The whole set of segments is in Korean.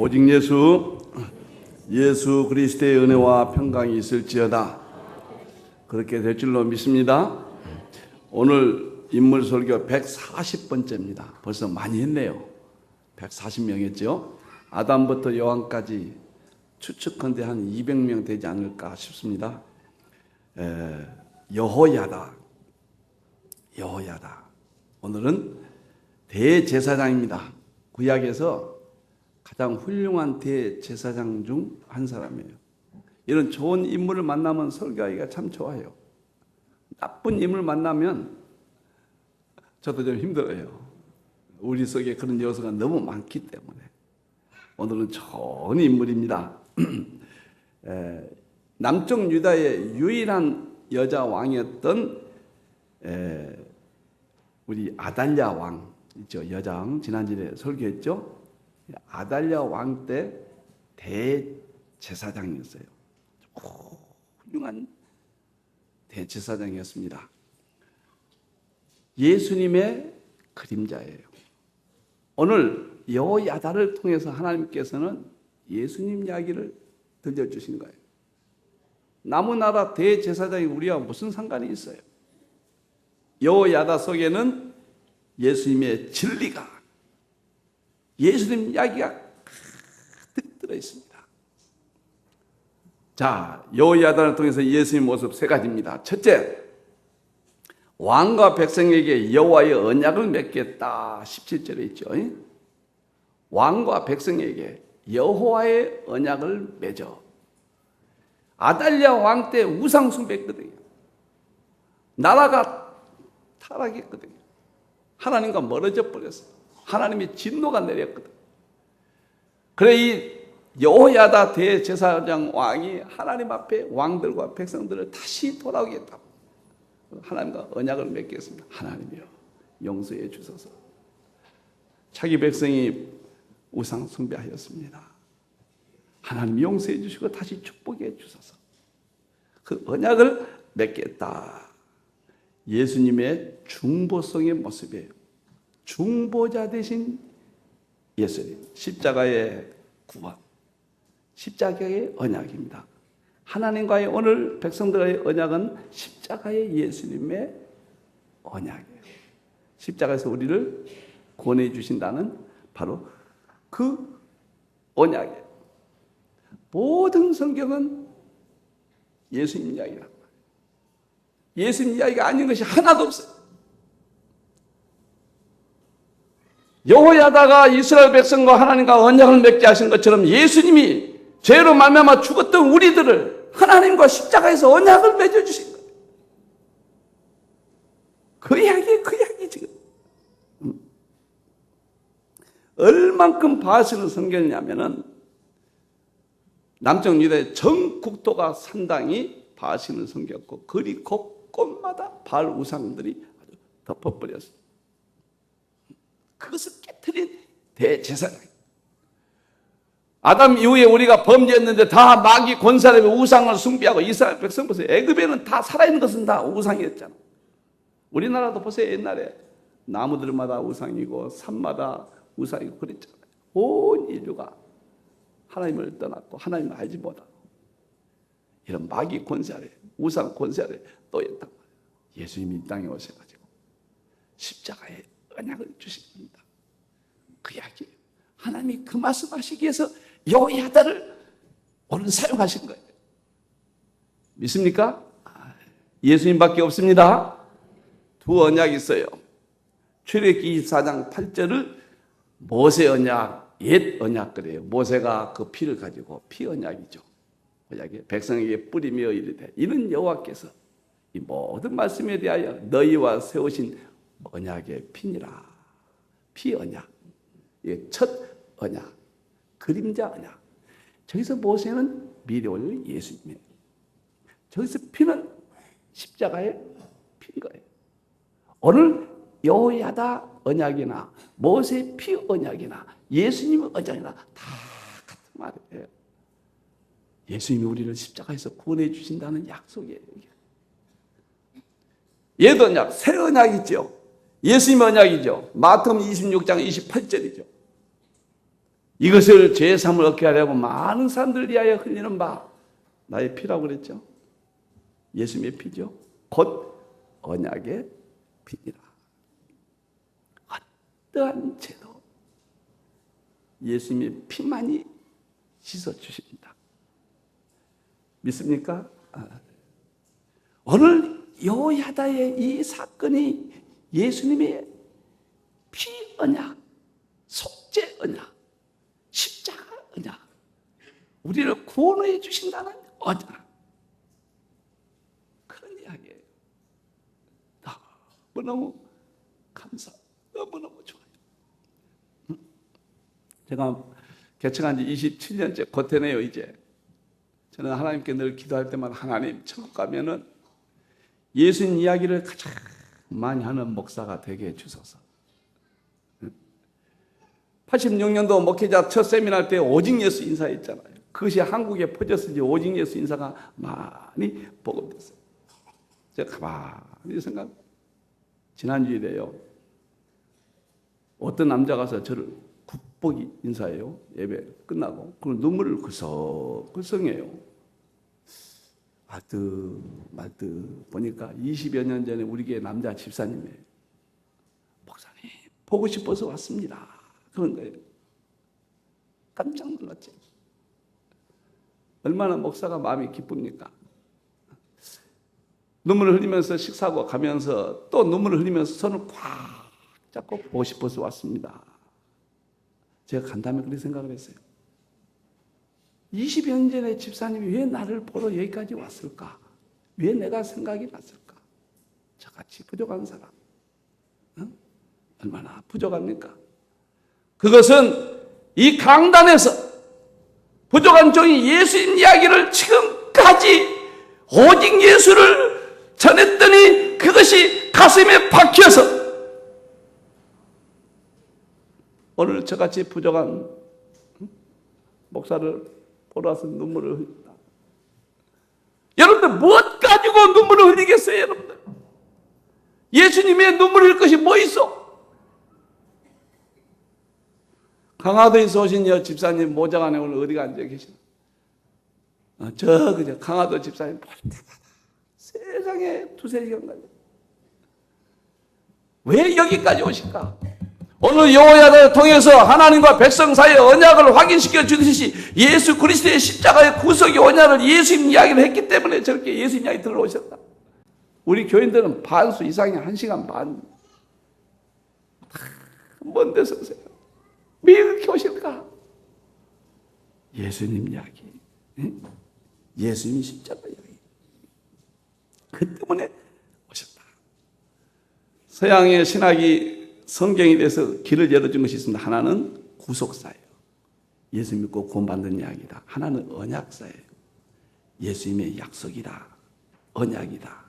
오직 예수 그리스도의 은혜와 평강이 있을지어다. 그렇게 될 줄로 믿습니다. 오늘 인물 설교 140번째입니다. 벌써 많이 했네요. 140명 했죠. 아담부터 요한까지 추측컨대 한 200명 되지 않을까 싶습니다. 여호야다. 오늘은 대제사장입니다. 구약에서 가장 훌륭한 대제사장 중 한 사람이에요. 이런 좋은 인물을 만나면 설교하기가 참 좋아요. 나쁜 인물 만나면 저도 좀 힘들어요. 우리 속에 그런 요소가 너무 많기 때문에. 오늘은 좋은 인물입니다. 남쪽 유다의 유일한 여자 왕이었던 우리 아달랴 왕 있죠. 여장 지난주에 설교했죠. 아달랴 왕 때 대제사장이었어요. 훌륭한 대제사장이었습니다. 예수님의 그림자예요. 오늘 여호야다를 통해서 하나님께서는 예수님 이야기를 들려주신 거예요. 남은 나라 대제사장이 우리와 무슨 상관이 있어요? 여호야다 속에는 예수님의 진리가, 예수님 이야기가 가득 들어있습니다. 자, 여호야다를 통해서 예수님 모습 세 가지입니다. 첫째, 왕과 백성에게 여호와의 언약을 맺겠다. 17절에 있죠. 왕과 백성에게 여호와의 언약을 맺어. 아달랴 왕 때 우상 숭배했거든요. 나라가 타락했거든요. 하나님과 멀어져 버렸어요. 하나님의 진노가 내렸거든요. 그래 이 여호야다 대제사장 왕이 하나님 앞에 왕들과 백성들을 다시 돌아오겠다고 하나님과 언약을 맺겠습니다. 하나님이여 용서해 주소서. 자기 백성이 우상 숭배하였습니다. 하나님 용서해 주시고 다시 축복해 주소서. 그 언약을 맺겠다. 예수님의 중보성의 모습이에요. 중보자 되신 예수님, 십자가의 구원, 십자가의 언약입니다. 하나님과의 오늘 백성들의 언약은 십자가의 예수님의 언약이에요. 십자가에서 우리를 구원해 주신다는 바로 그 언약이에요. 모든 성경은 예수님 이야기란 말이에요. 예수님 이야기가 아닌 것이 하나도 없어요. 여호야다가 이스라엘 백성과 하나님과 언약을 맺게 하신 것처럼 예수님이 죄로 말미암아 죽었던 우리들을 하나님과 십자가에서 언약을 맺어주신 거예요. 그 이야기 지금. 얼만큼 바하시는 성경이냐면은 남쪽 유다의 전 국토가 상당히 바하시는 성경이었고 거리 곳곳마다 바알 우상들이 아주 덮어버렸어요. 그것을 깨트린 대제사장. 아담 이후에 우리가 범죄했는데 다 마귀 권사람이 우상을 숭배하고 이스라엘 백성 보세요. 애굽에는 다 살아있는 것은 다 우상이었잖아. 우리나라도 보세요. 옛날에 나무들마다 우상이고 산마다 우상이고 그랬잖아요. 온 인류가 하나님을 떠났고 하나님을 알지 못하고 이런 마귀 권세 아래 우상 권세 아래 또였단 말이에요. 예수님이 이 땅에 오셔가지고 십자가에 언약을 주신 겁니다. 그 이야기 하나님이 그 말씀하시기 위해서 여호야다를 오늘 사용하신 거예요. 믿습니까? 예수님밖에 없습니다. 두 언약이 있어요. 출애굽기 24장 8절을 모세 언약, 옛 언약 그래요. 모세가 그 피를 가지고 피 언약이죠. 언약이 백성에게 뿌리며 이르되 이는 여호와께서 이 모든 말씀에 대하여 너희와 세우신 언약의 피니라. 피 언약. 이게 첫 언약. 그림자 언약. 저기서 모세는 미리 올릴 예수님이에요. 저기서 피는 십자가의 피인 거예요. 오늘 여호야다 언약이나 모세 피 언약이나 예수님의 언약이나 다 같은 말이에요. 예수님이 우리를 십자가에서 구원해 주신다는 약속이에요. 옛 언약, 새 언약이죠. 예수님의 언약이죠. 마태복음 26장 28절이죠. 이것을 죄의 삶을 얻게 하려고 많은 사람들 위하여 흘리는 바 나의 피라고 그랬죠. 예수님의 피죠. 곧 언약의 피니라. 어떠한 죄도 예수님의 피만이 씻어주십니다. 믿습니까? 오늘 여호야다의 이 사건이 예수님의 피 언약, 속죄 언약, 십자가 언약, 우리를 구원해 주신다는 언약, 그런 이야기예요. 너무너무 감사, 너무너무 좋아요. 제가 개척한 지 27년째 곧 되네요. 이제 저는 하나님께 늘 기도할 때마다 하나님, 천국 가면은 예수님 이야기를 가장 많이 하는 목사가 되게 해주소서. 86년도 목회자 첫 세미나 때 오직 예수 인사했잖아요. 그것이 한국에 퍼졌으니 오직 예수 인사가 많이 보급됐어요. 제가 가만히 생각, 지난주일에요. 어떤 남자가 가서 저를 국복이 인사해요. 예배 끝나고. 그럼 눈물을 글썽글썽해요. 말뜻 보니까 20여 년 전에 우리 교회 남자 집사님이에요. 목사님 보고 싶어서 왔습니다. 그런 거예요. 깜짝 놀랐죠. 얼마나 목사가 마음이 기쁩니까? 눈물을 흘리면서 식사하고 가면서 또 눈물을 흘리면서 손을 꽉 잡고 보고 싶어서 왔습니다. 제가 간담회 그렇게 생각을 했어요. 20여 년 전에 집사님이 왜 나를 보러 여기까지 왔을까? 왜 내가 생각이 났을까? 저같이 부족한 사람, 얼마나 부족합니까? 그것은 이 강단에서 부족한 종이 예수님 이야기를 지금까지 오직 예수를 전했더니 그것이 가슴에 박혀서 오늘 저같이 부족한 목사를 보러 와서 눈물을 흘린다. 여러분들 무엇 가지고 눈물을 흘리겠어요? 여러분들 예수님의 눈물 흘릴 것이 뭐 있어? 강화도에서 오신 여 집사님 모장 안에 오늘 어디가 앉아 계시나? 그죠 강화도 집사님 볼 때마다 세상에 두세 시간 걸려. 왜 여기까지 오실까? 오늘 여호야다를 통해서 하나님과 백성 사이의 언약을 확인시켜 주듯이 예수 그리스도의 십자가의 구속의 언약을 예수님 이야기를 했기 때문에 저렇게 예수님 이야기 들어오셨다. 우리 교인들은 반수 이상이 1시간 반. 먼 데서 오세요. 왜 이렇게 오실까? 예수님 이야기. 예수님 십자가 이야기. 그 때문에 오셨다. 서양의 신학이 성경에 대해서 길을 열어준 것이 있습니다. 하나는 구속사예요. 예수 믿고 구원받는 이야기다. 하나는 언약사예요. 예수님의 약속이다. 언약이다.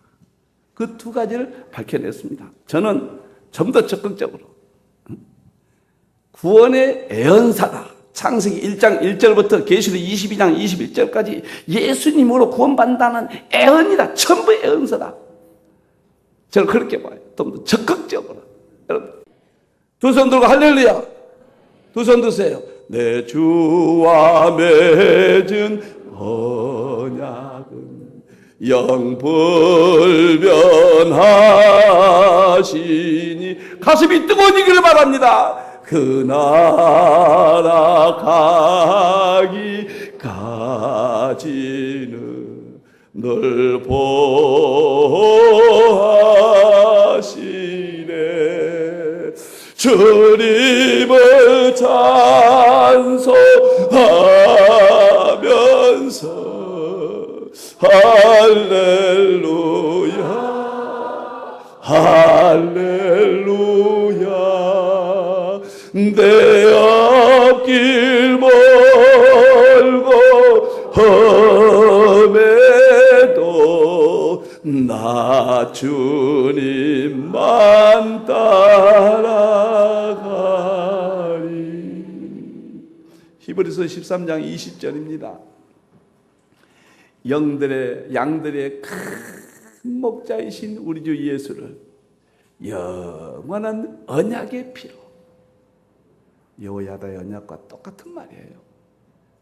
그 두 가지를 밝혀냈습니다. 저는 좀 더 적극적으로 구원의 애언사다. 창세기 1장 1절부터 계시록 22장 21절까지 예수님으로 구원받는다는 애언이다. 전부 애언사다. 저는 그렇게 봐요. 좀 더 적극적으로. 여러분 두 손 들고 할렐루야. 두 손 드세요. 내 주와 맺은 언약은 영불변하시니 가슴이 뜨거워지기를 바랍니다. 그 나라 가기까지는 널 보하시네. 주님을 찬송하면서 할렐루야 할렐루야 내 앞길 멀고 험해도 나 주님만 따라가리. 히브리서 13장 20절입니다. 양들의 큰 목자이신 우리 주 예수를 영원한 언약의 피로 여호야다의 언약과 똑같은 말이에요.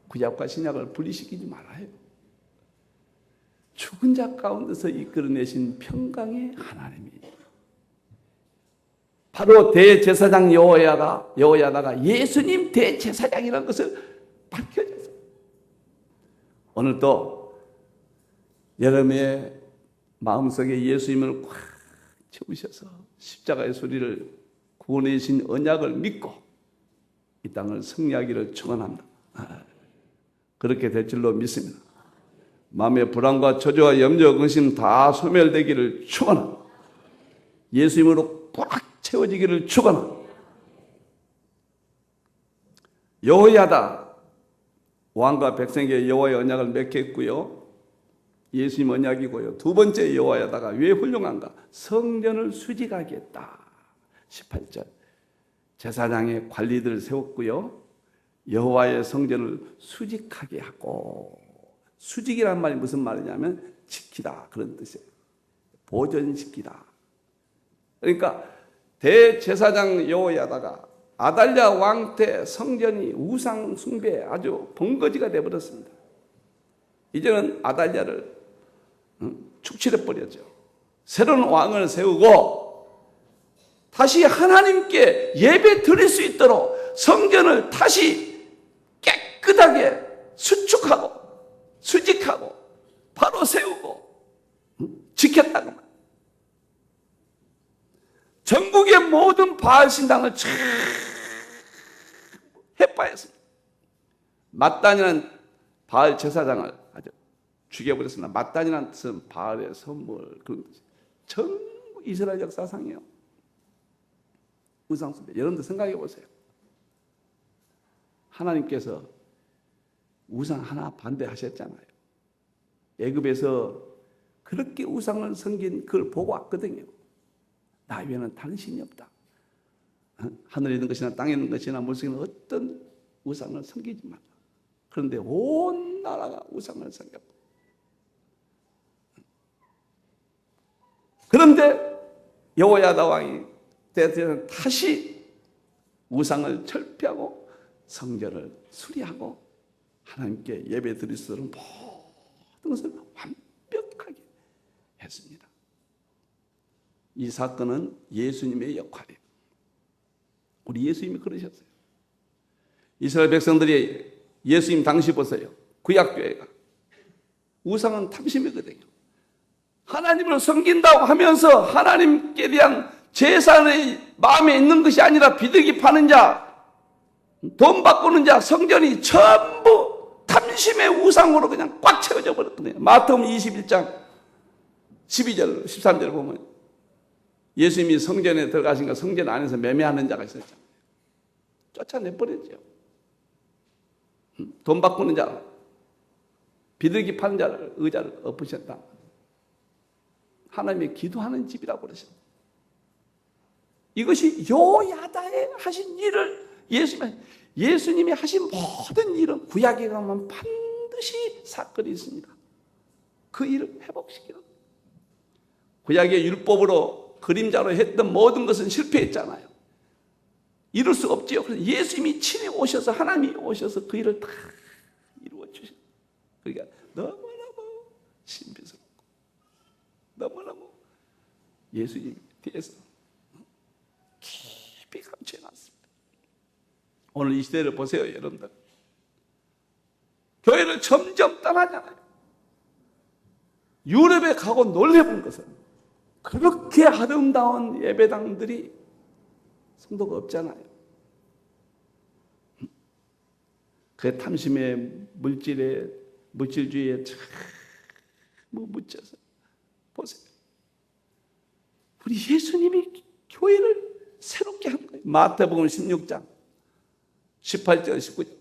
구약과 신약을 분리시키지 말아요. 죽은 자 가운데서 이끌어내신 평강의 하나님이 바로 대제사장 여호야다가 예수님 대제사장이라는 것을 밝혀졌어요. 오늘도 여러분의 마음속에 예수님을 꽉 채우셔서 십자가의 소리를 구원해 주신 언약을 믿고 이 땅을 승리하기를 축원합니다. 그렇게 될 줄로 믿습니다. 마음의 불안과 초조와 염려, 근심 다 소멸되기를 축원합니다. 예수님으로 꽉 채워지기를 축원합니다. 여호야다 왕과 백성에게 여호와의 언약을 맺겠고요. 예수님 언약이고요. 두 번째 여호야다가 왜 훌륭한가? 성전을 수직하겠다. 18절 제사장의 관리들을 세웠고요. 여호와의 성전을 수직하게 하고, 수직이란 말이 무슨 말이냐면 지키다 그런 뜻이에요. 보존시키다. 그러니까 대제사장 여호야다가 아달랴 왕 때 성전이 우상 숭배에 아주 번거지가 되어버렸습니다. 이제는 아달랴를 축출해버렸죠. 새로운 왕을 세우고 다시 하나님께 예배 드릴 수 있도록 성전을 다시 깨끗하게 수축하고 수직하고 바로 세우고 지켰다고 말이에요. 전국의 모든 바알 신당을 쫙 해파했습니다. 맏단이라는 바알 제사장을 아주 죽여버렸습니다. 맏단이라는 뜻은 바알의 선물, 그런 뜻이에요. 전부 이스라엘 역사상이에요. 우상숭배. 여러분들 생각해 보세요. 하나님께서 우상 하나 반대하셨잖아요. 애굽에서 그렇게 우상을 섬긴 그걸 보고 왔거든요. 나 외에는 다른 신이 없다. 하늘에 있는 것이나 땅에 있는 것이나 물속에 있는 어떤 우상을 섬기지 말라. 그런데 온 나라가 우상을 섬겼다. 그런데 여호야다 왕이 때에는 다시 우상을 철폐하고 성전을 수리하고 하나님께 예배 드릴 수 있는 모든 것을 완벽하게 했습니다. 이 사건은 예수님의 역할이에요. 우리 예수님이 그러셨어요. 이스라엘 백성들이 예수님 당시 보세요. 구약교회가 우상은 탐심이거든요. 하나님을 섬긴다고 하면서 하나님께 대한 제사의 마음에 있는 것이 아니라 비둘기 파는 자, 돈 바꾸는 자, 성전이 전부 탐심의 우상으로 그냥 꽉 채워져 버렸거든요. 마태복음 21장 12절, 13절 보면 예수님이 성전에 들어가시니까 성전 안에서 매매하는 자가 있었잖아요. 쫓아내버렸죠. 돈 바꾸는 자, 비둘기 파는 자를, 의자를 엎으셨다. 하나님의 기도하는 집이라고 그러셨다. 이것이 여호야다에 하신 일을 예수님이 하신 모든 일은 구약에 가면 반드시 사건이 있습니다. 그 일을 회복시키는. 구약의 율법으로 그림자로 했던 모든 것은 실패했잖아요. 이룰 수 없지요. 그래서 예수님이 친히 오셔서 하나님이 오셔서 그 일을 다 이루어 주셨어요. 그러니까 너무너무 신비스럽고 너무너무 예수님 뒤에서 깊이 감춰놨습니다. 오늘 이 시대를 보세요, 여러분들. 교회를 점점 떠나잖아요. 유럽에 가고 놀래본 것은 그렇게 아름다운 예배당들이 성도가 없잖아요. 그 탐심의 물질주의에 참 묻혀서 보세요. 우리 예수님이 교회를 새롭게 한 거예요. 마태복음 16장 18절 19절.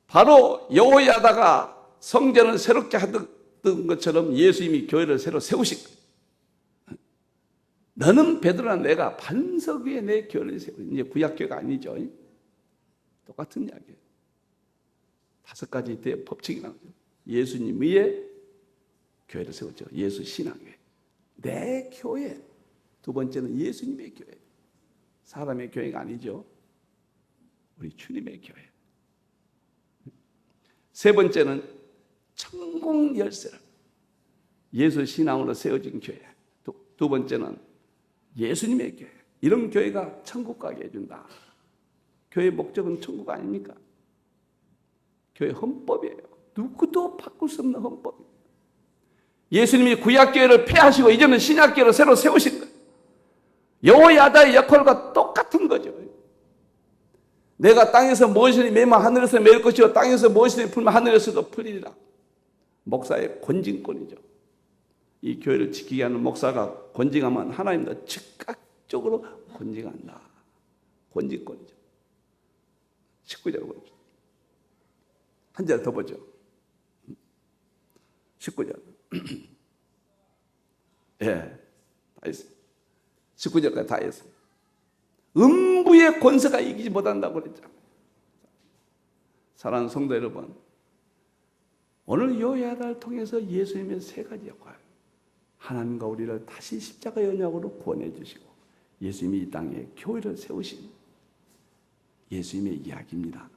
바로 여호야다가 성전을 새롭게 하던 것처럼 예수님이 교회를 새로 세우신 거예요. 너는 베드로나 내가 반석 위에 내 교회를 세우고, 이제 구약교회가 아니죠. 똑같은 이야기예요. 5가지 법칙이 나오죠. 예수님 위에 교회를 세웠죠. 예수 신앙교회. 내 교회. 두 번째는 예수님의 교회. 사람의 교회가 아니죠. 우리 주님의 교회. 세 번째는 천국 열쇠를 예수 신앙으로 세워진 교회. 두 번째는 예수님의 교회. 이런 교회가 천국 가게 해준다. 교회의 목적은 천국 아닙니까? 교회 헌법이에요. 누구도 바꿀 수 없는 헌법이에요. 예수님이 구약교회를 폐하시고 이제는 신약교회를 새로 세우신 거예요. 여호야다의 역할과 똑같은 거죠. 내가 땅에서 무엇이니 매면 하늘에서 매일 것이요 땅에서 무엇이니 풀면 하늘에서도 풀리리라. 목사의 권징권이죠. 이 교회를 지키게 하는 목사가 권징하면 하나님도 즉각적으로 권징한다. 권징권이죠. 19절 보죠. 한 절 더 보죠. 19절. 예, 다 있어요. 19절까지 다 했어요. 음부의 권세가 이기지 못한다고 그랬잖아요. 사랑하는 성도 여러분, 오늘 요야다를 통해서 예수님의 세 가지 역할, 하나님과 우리를 다시 십자가의 언약으로 구원해 주시고 예수님이 이 땅에 교회를 세우신 예수님의 이야기입니다.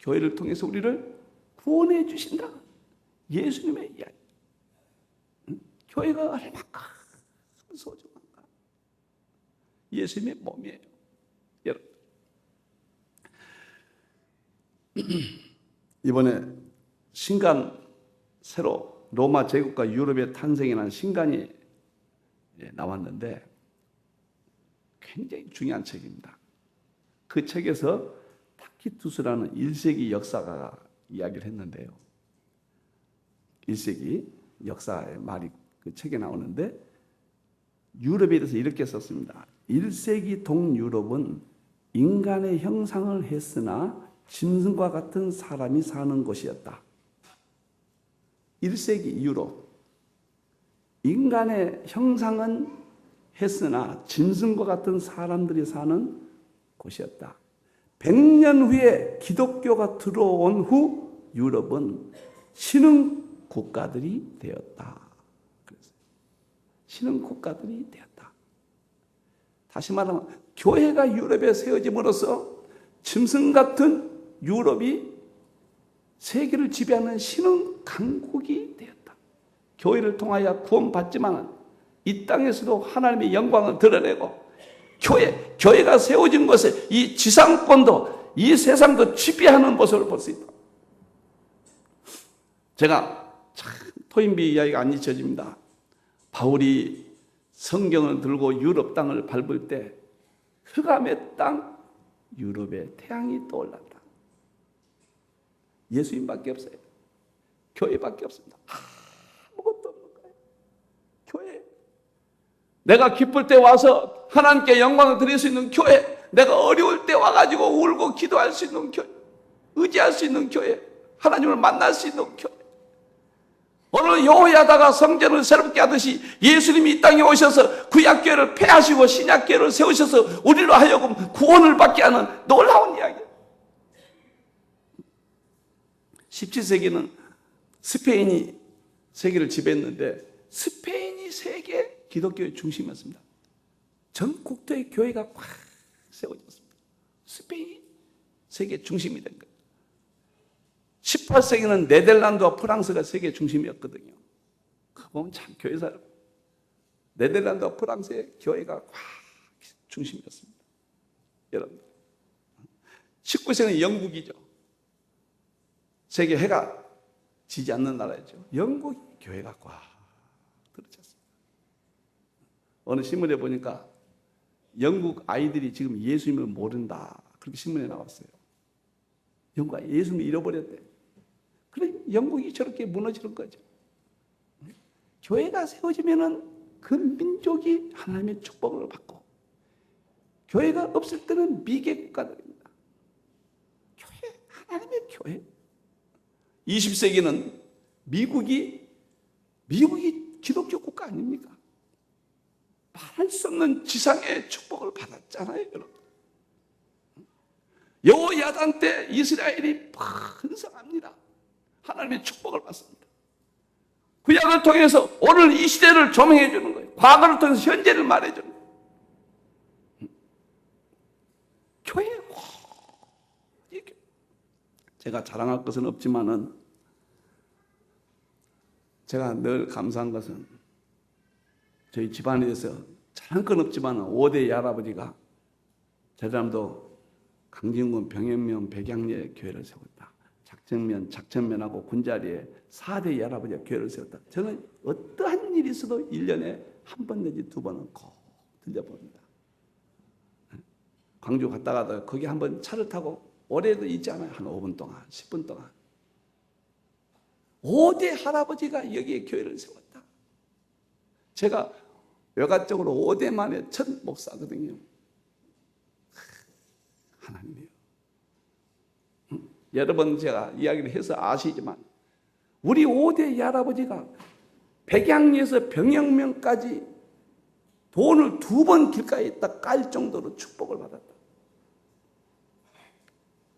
교회를 통해서 우리를 구원해 주신다. 예수님의 이야기. 교회가 얼마나 소중한가. 예수님의 몸이에요. 여러분, 이번에 신간 새로 로마 제국과 유럽의 탄생이라는 신간이 나왔는데 굉장히 중요한 책입니다. 그 책에서 타키투스라는 1세기 역사가가 이야기를 했는데요. 1세기 역사의 말이 그 책에 나오는데 유럽에 대해서 이렇게 썼습니다. 1세기 동유럽은 인간의 형상을 했으나 짐승과 같은 사람이 사는 곳이었다. 1세기 유럽, 인간의 형상은 했으나 짐승과 같은 사람들이 사는 곳이었다. 100년 후에 기독교가 들어온 후 유럽은 신흥 국가들이 되었다. 신흥 국가들이 되었다. 다시 말하면 교회가 유럽에 세워짐으로써 짐승 같은 유럽이 세계를 지배하는 신흥 강국이 되었다. 교회를 통하여 구원받지만 이 땅에서도 하나님의 영광을 드러내고 교회가 세워진 곳에 이 지상권도 이 세상도 지배하는 모습을 볼 수 있다. 제가 참 토인비 이야기가 안 잊혀집니다. 바울이 성경을 들고 유럽 땅을 밟을 때 흑암의 땅 유럽의 태양이 떠올랐다. 예수님밖에 없어요. 교회밖에 없습니다. 아무것도 없는 거예요. 교회. 내가 기쁠 때 와서 하나님께 영광을 드릴 수 있는 교회, 내가 어려울 때 와가지고 울고 기도할 수 있는 교회, 의지할 수 있는 교회, 하나님을 만날 수 있는 교회. 오늘 여호야다가 성전을 새롭게 하듯이 예수님이 이 땅에 오셔서 구약교회를 폐하시고 신약교회를 세우셔서 우리로 하여금 구원을 받게 하는 놀라운 이야기예요. 17세기는 스페인이 세계를 지배했는데 스페인이 세계 기독교의 중심이었습니다. 전 국토의 교회가 꽉 세워졌습니다. 스페인이 세계 중심이 된 거예요. 18세기는 네덜란드와 프랑스가 세계 중심이었거든요. 그거 보면 참 교회사 네덜란드와 프랑스의 교회가 꽉 중심이었습니다. 여러분, 19세기는 영국이죠. 세계 해가 지지 않는 나라였죠. 영국이 교회가 꽉 들어찼습니다. 어느 신문에 보니까 영국 아이들이 지금 예수님을 모른다. 그렇게 신문에 나왔어요. 영국 예수님을 잃어버렸대. 그래, 영국이 저렇게 무너지는 거죠. 교회가 세워지면은 그 민족이 하나님의 축복을 받고, 교회가 없을 때는 미개 국가들입니다. 교회, 하나님의 교회. 20세기는 미국이 기독교 국가 아닙니까? 말할 수 없는 지상의 축복을 받았잖아요, 여러분. 여호야단 때 이스라엘이 번성합니다. 하나님의 축복을 받습니다. 구약을 통해서 오늘 이 시대를 조명해 주는 거예요. 과거를 통해서 현재를 말해 주는 거예요. 제가 자랑할 것은 없지만은 제가 늘 감사한 것은 저희 집안에 대해서 자랑할 건 없지만 5대 할아버지가 제사람도 강진군 병영면 백양리에 교회를 세웠다. 작전면하고 군자리에 4대 할아버지가 교회를 세웠다. 저는 어떠한 일이 있어도 1년에 한 번 내지 2번은 꼭 들려봅니다. 광주 갔다가도 거기 한번 차를 타고 오래도 있지 않아요. 한 5분 동안, 10분 동안. 5대 할아버지가 여기에 교회를 세웠다. 제가 외가적으로 5대 만에 첫 목사거든요. 하나님이요. 여러 번 제가 이야기를 해서 아시지만 우리 5대 할아버지가 백양리에서 병영면까지 돈을 2번 길가에 딱 깔 정도로 축복을 받았다.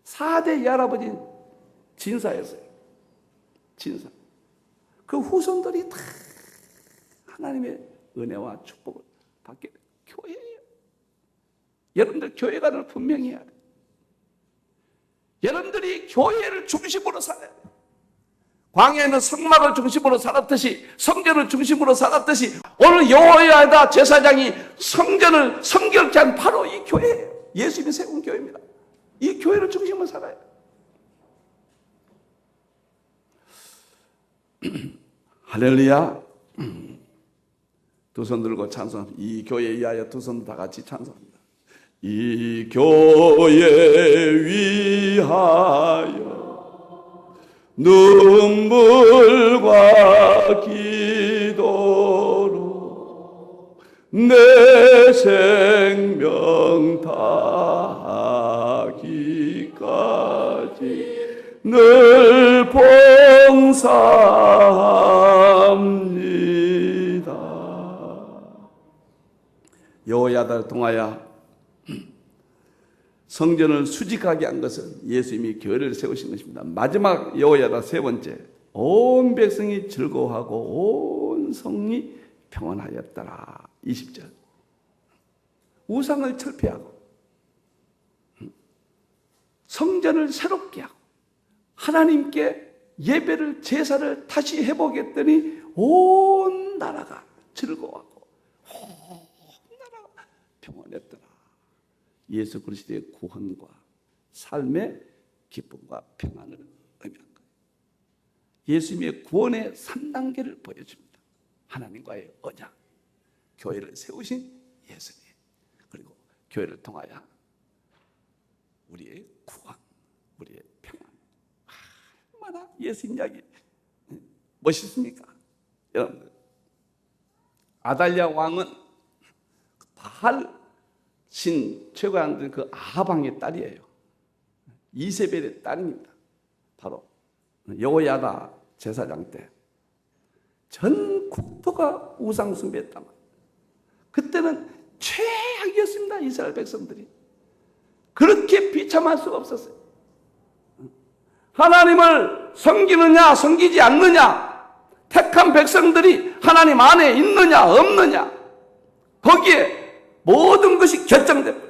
4대 할아버지 진사였어요. 진사. 그 후손들이 다 하나님의 은혜와 축복을 받게 돼요. 교회예요. 여러분들 교회 가는 분명히 해야 돼요. 여러분들이 교회를 중심으로 살아야 돼요. 광야에는 성막을 중심으로 살았듯이 성전을 중심으로 살았듯이 오늘 여호야다 제사장이 성전을 성결케 한 바로 이 교회예요. 예수님이 세운 교회입니다. 이 교회를 중심으로 살아요. 할렐루야. 두 손 들고 찬송합니다. 이 교회에 위하여 두 손 다 같이 찬송합니다. 이 교회 위하여 눈물과 기도로 내 생명 다하기까지 늘 봉사합니다. 여호야다를 통하여 성전을 수직하게 한 것은 예수님이 교회를 세우신 것입니다. 마지막 여호야다 세 번째, 온 백성이 즐거워하고 온 성이 평안하였더라. 20절. 우상을 철폐하고 성전을 새롭게 하고 하나님께 예배를 제사를 다시 회복했더니 온 나라가 즐거워하고 온 나라가 평안했더라. 예수 그리스도의 구원과 삶의 기쁨과 평안을 의미한 거예요. 예수님의 구원의 3단계를 보여줍니다. 하나님과의 언약, 교회를 세우신 예수님, 그리고 교회를 통하여 우리의 구원, 우리의 평안. 얼마나 예수님 이야기 멋있습니까? 여러분들, 아달랴 왕은 바알 신 최고의 그 아합왕의 딸이에요. 이세벨의 딸입니다. 바로 여호야다 제사장 때 전 국토가 우상 숭배했단 말이에요. 그때는 최악이었습니다. 이스라엘 백성들이. 그렇게 비참할 수가 없었어요. 하나님을 섬기느냐 섬기지 않느냐, 택한 백성들이 하나님 안에 있느냐 없느냐, 거기에 모든 것이 결정됩니다.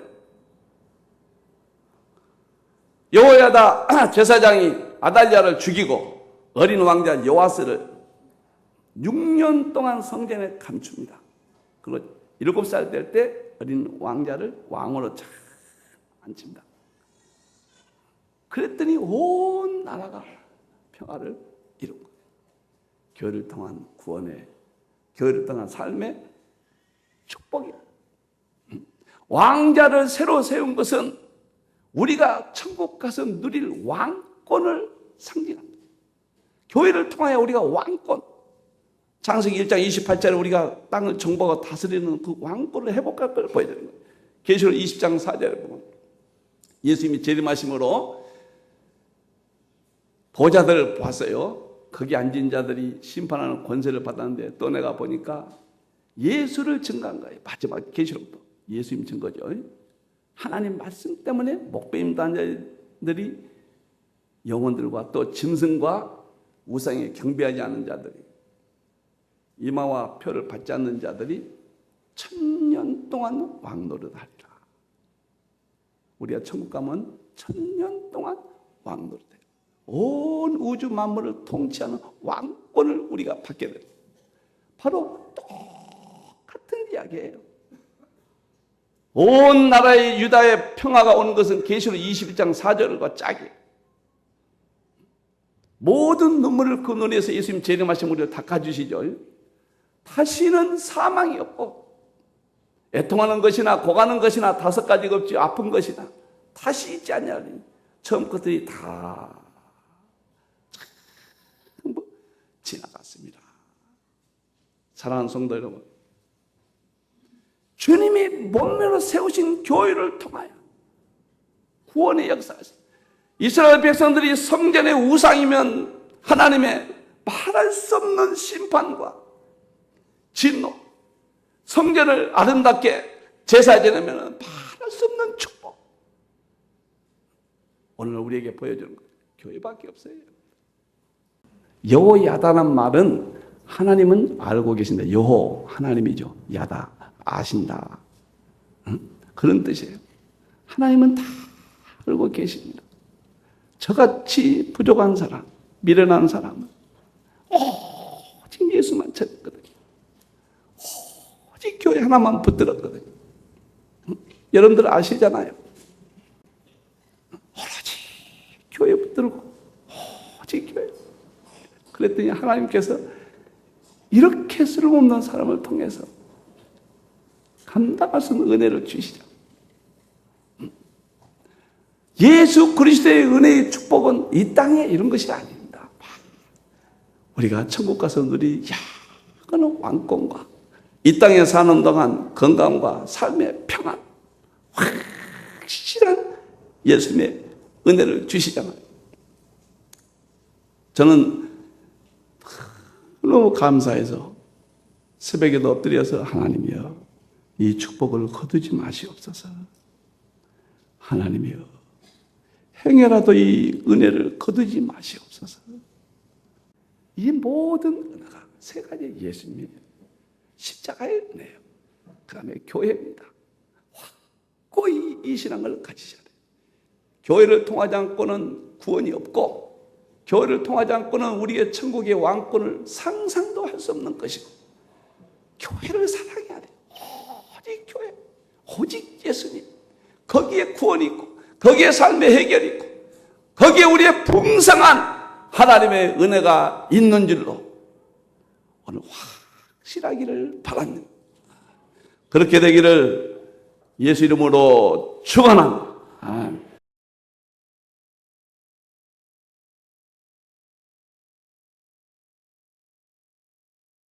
여호야다 제사장이 아달랴를 죽이고 어린 왕자 요아스를 6년 동안 성전에 감춥니다. 그리고 7살 될 때 어린 왕자를 왕으로 잘 앉힙니다. 그랬더니 온 나라가 평화를 이룬 거예요. 교회를 통한 구원의, 교회를 통한 삶의 축복이에요. 왕자를 새로 세운 것은 우리가 천국 가서 누릴 왕권을 상징합니다. 교회를 통하여 우리가 왕권, 창세기 1장 28절에 우리가 땅을 정복하고 다스리는 그 왕권을 회복할 걸 보여주는 거예요. 계시록 20장 4절에 보면 예수님이 재림하심으로 보좌들을 보았어요. 거기 앉은 자들이 심판하는 권세를 받았는데 또 내가 보니까 예수를 증거한 거예요. 마지막 계시록도 예수님 증거죠. 하나님 말씀 때문에 목배임 단자들이 영혼들과 또 짐승과 우상에 경배하지 않는 자들이, 이마와 표를 받지 않는 자들이 1000년 동안 왕노릇하리라. 우리가 천국 가면 1000년 동안 왕노릇해요. 온 우주 만물을 통치하는 왕권을 우리가 받게 돼요. 바로 똑같은 이야기예요. 온 나라의 유다의 평화가 오는 것은 계시록 21장 4절과 짝이에요. 모든 눈물을 그 눈에서 예수님 재림하신 우리를 닦아주시죠. 다시는 사망이 없고 애통하는 것이나 고가는 것이나 다섯 가지가 없지 아픈 것이나 다시 있지 않냐니 처음 것들이 다 전부 지나갔습니다. 사랑하는 성도 여러분, 주님이 몸매로 세우신 교회를 통하여 구원의 역사에서 이스라엘 백성들이 성전의 우상이면 하나님의 말할 수 없는 심판과 진노, 성전을 아름답게 제사에 지내면 말할 수 없는 축복, 오늘 우리에게 보여주는 거예요. 교회밖에 없어요. 여호야다는 말은 하나님은 알고 계신다. 여호 하나님이죠. 야다 아신다. 그런 뜻이에요. 하나님은 다 알고 계십니다. 저같이 부족한 사람, 미련한 사람은 오직 예수만 찾거든요. 오직 교회 하나만 붙들었거든요. 여러분들 아시잖아요. 오로지 교회 붙들고 오직 교회. 그랬더니 하나님께서 이렇게 쓸모없는 사람을 통해서 감당할 수 있는 은혜를 주시죠. 예수 그리스도의 은혜의 축복은 이 땅에 이런 것이 아닙니다. 우리가 천국 가서 누릴 야근한 왕권과 이 땅에 사는 동안 건강과 삶의 평안, 확실한 예수님의 은혜를 주시잖아요. 저는 너무 감사해서 새벽에도 엎드려서 하나님이여 이 축복을 거두지 마시옵소서. 하나님이여 행여라도 이 은혜를 거두지 마시옵소서. 이 모든 은혜가 세 가지 예수님의 십자가의 은혜예요. 그 다음에 교회입니다. 확고히 이 신앙을 가지셔야 돼요. 교회를 통하지 않고는 구원이 없고 교회를 통하지 않고는 우리의 천국의 왕권을 상상도 할 수 없는 것이고 교회를 사랑해야 돼요. 오직 교회, 오직 예수님. 거기에 구원이 있고 거기에 삶의 해결이 있고 거기에 우리의 풍성한 하나님의 은혜가 있는 줄로 오늘 확실하기를 바랍니다. 그렇게 되기를 예수 이름으로 축원합니다.